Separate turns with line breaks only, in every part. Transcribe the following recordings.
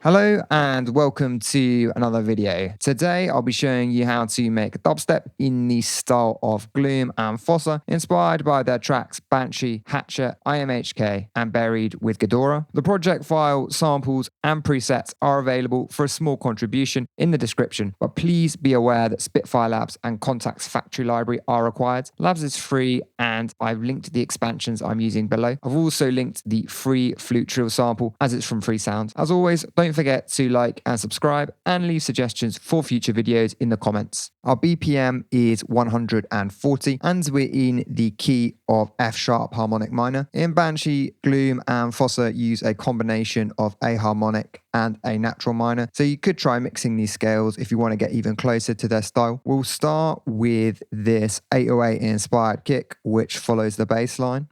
Hello and welcome to another video. Today I'll be showing you how to make dubstep in the style of Glume and Phossa, inspired by their tracks Banshee, Hatchet, IMHK and Buried with Ghidorah. The project file, samples and presets are available for a small contribution in the description, but please be aware that Spitfire Labs and Kontakt's factory library are required. Labs is free and I've linked the expansions I'm using below. I've also linked the free flute trill sample as it's from Free Sound. As always, don't forget to like and subscribe and leave suggestions for future videos in the comments. Our BPM is 140 and we're in the key of F sharp harmonic minor. In Banshee, Glume and Phossa use a combination of a harmonic and a natural minor, so you could try mixing these scales if you want to get even closer to their style. We'll start with this 808 inspired kick which follows the bass line.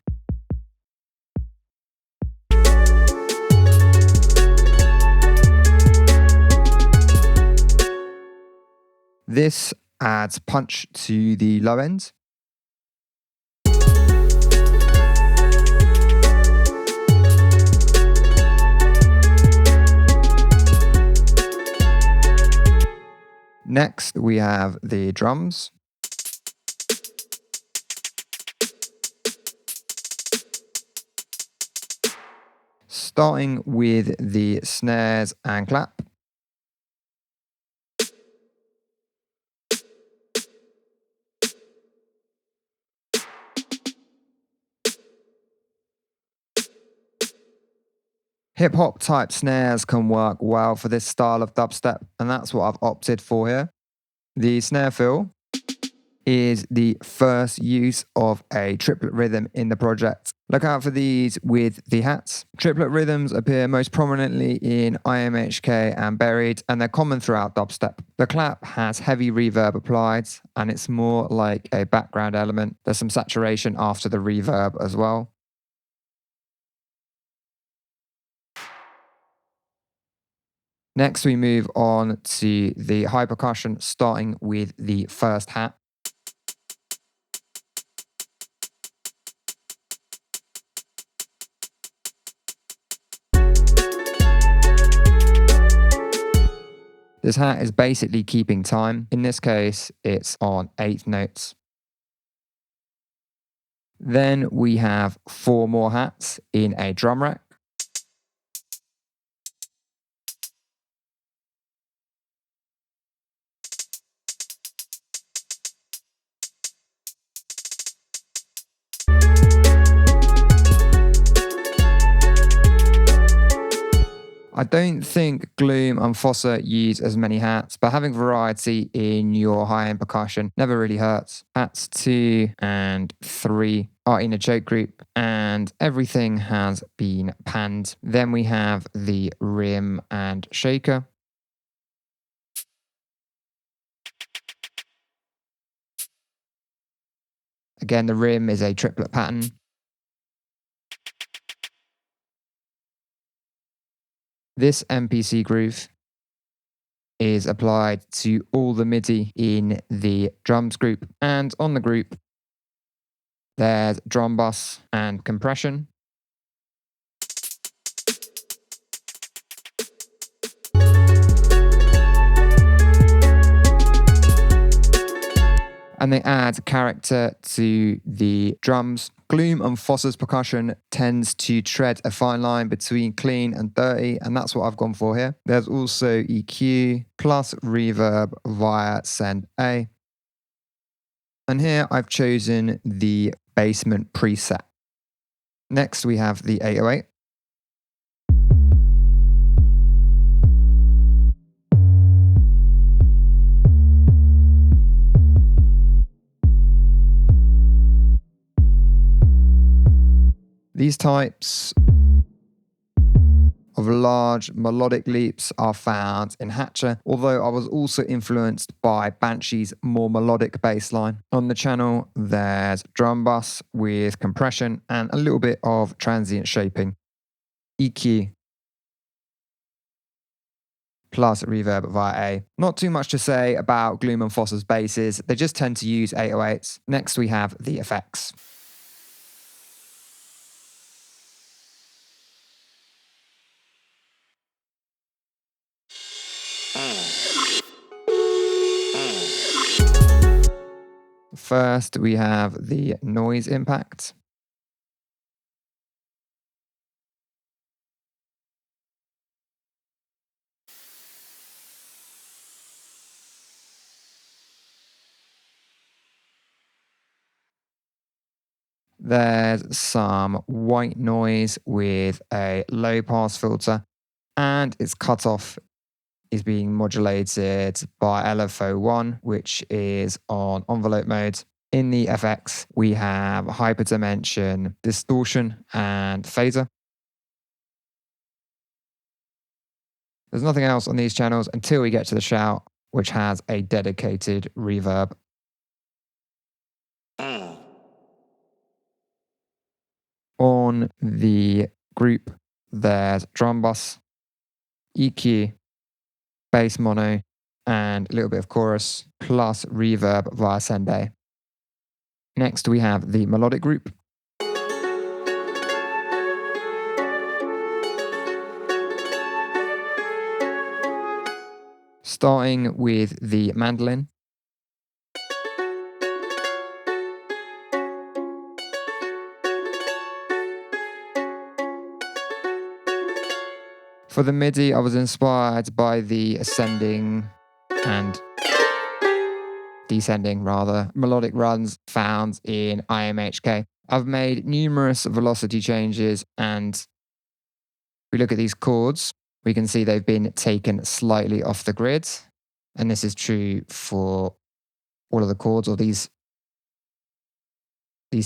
This adds punch to the low end. Next, we have the drums. Starting with the snares and clap. Hip-hop type snares can work well for this style of dubstep, and that's what I've opted for here. The snare fill is the first use of a triplet rhythm in the project. Look out for these with the hats. Triplet rhythms appear most prominently in IMHK and Buried, and they're common throughout dubstep. The clap has heavy reverb applied, and it's more like a background element. There's some saturation after the reverb as well. Next, we move on to the high percussion, starting with the first hat. This hat is basically keeping time. In this case, it's on 8th notes. Then we have 4 more hats in a drum rack. I don't think Glume and Phossa use as many hats, but having variety in your high-end percussion never really hurts. Hats 2 and 3 are in a choke group, and everything has been panned. Then we have the rim and shaker. Again, the rim is a triplet pattern. This MPC groove is applied to all the MIDI in the drums group, and on the group there's drum bus and compression. And they add character to the drums. Glume and Phossa's percussion tends to tread a fine line between clean and dirty, and that's what I've gone for here. There's also EQ plus reverb via Send A. And here I've chosen the basement preset. Next we have the 808. These types of large melodic leaps are found in Hatchet, although I was also influenced by Banshee's more melodic bass line. On the channel, there's drum bus with compression and a little bit of transient shaping. EQ plus reverb via A. Not too much to say about Glume and Phossa's basses, they just tend to use 808s. Next we have the effects. First, we have the noise impact. There's some white noise with a low pass filter, and its cutoff is being modulated by LFO1, which is on envelope mode. In the FX, we have hyperdimension, distortion, and phaser. There's nothing else on these channels until we get to the shout, which has a dedicated reverb. On the group, there's drum bus, EQ, bass mono, and a little bit of chorus, plus reverb via sende. Next, we have the melodic group. Starting with the mandolin. For the MIDI, I was inspired by the ascending and descending, rather, melodic runs found in IMHK. I've made numerous velocity changes, and if we look at these chords, we can see they've been taken slightly off the grid. And this is true for all of the chords, or these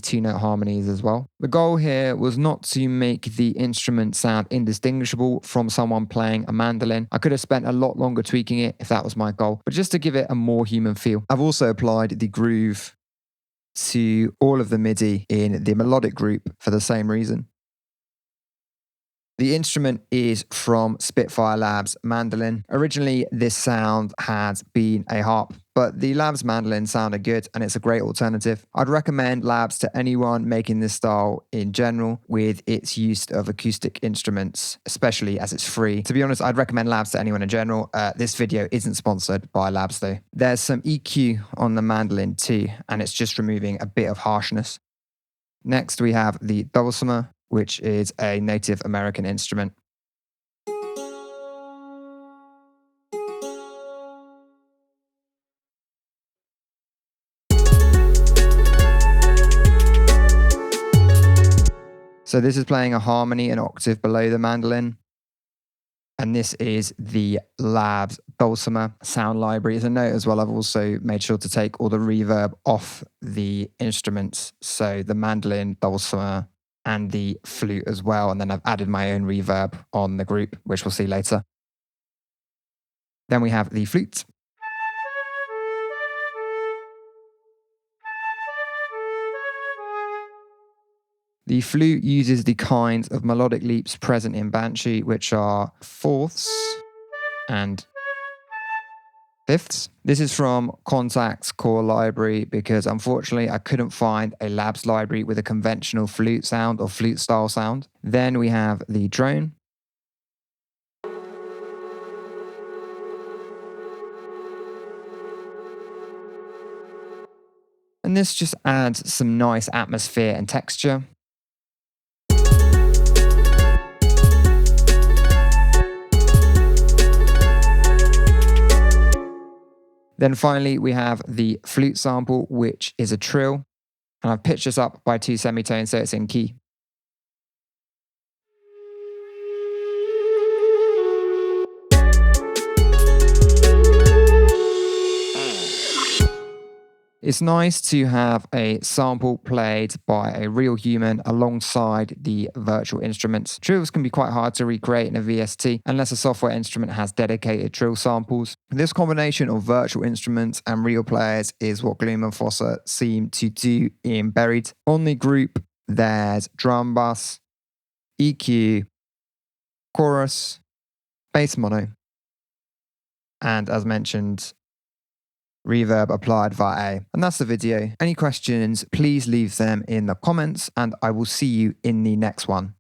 two-note harmonies as well. The goal here was not to make the instrument sound indistinguishable from someone playing a mandolin. I could have spent a lot longer tweaking it if that was my goal, but just to give it a more human feel. I've also applied the groove to all of the MIDI in the melodic group for the same reason. The instrument is from Spitfire Labs Mandolin. Originally, this sound had been a harp, but the Labs Mandolin sounded good and it's a great alternative. I'd recommend Labs to anyone making this style in general with its use of acoustic instruments, especially as it's free. To be honest, I'd recommend Labs to anyone in general. This video isn't sponsored by Labs though. There's some EQ on the mandolin too, and it's just removing a bit of harshness. Next, we have the dulcimer, which is a Native American instrument. So this is playing a harmony an octave below the mandolin. And this is the Labs Dulcimer sound library. As a note as well, I've also made sure to take all the reverb off the instruments. So the mandolin, dulcimer, and the flute as well. And then I've added my own reverb on the group, which we'll see later. Then we have the flute. The flute uses the kinds of melodic leaps present in Banshee, which are fourths and fifths. This is from Kontakt's core library because unfortunately I couldn't find a Labs library with a conventional flute sound or flute style sound. Then we have the drone. And this just adds some nice atmosphere and texture. Then finally, we have the flute sample, which is a trill. And I've pitched this up by 2 semitones, so it's in key. It's nice to have a sample played by a real human alongside the virtual instruments. Trills can be quite hard to recreate in a VST unless a software instrument has dedicated trill samples. This combination of virtual instruments and real players is what Glume Phossa seem to do in Buried. On the group, there's drum bass, EQ, chorus, bass mono, and as mentioned, reverb applied via A. And that's the video. Any questions, please leave them in the comments and I will see you in the next one.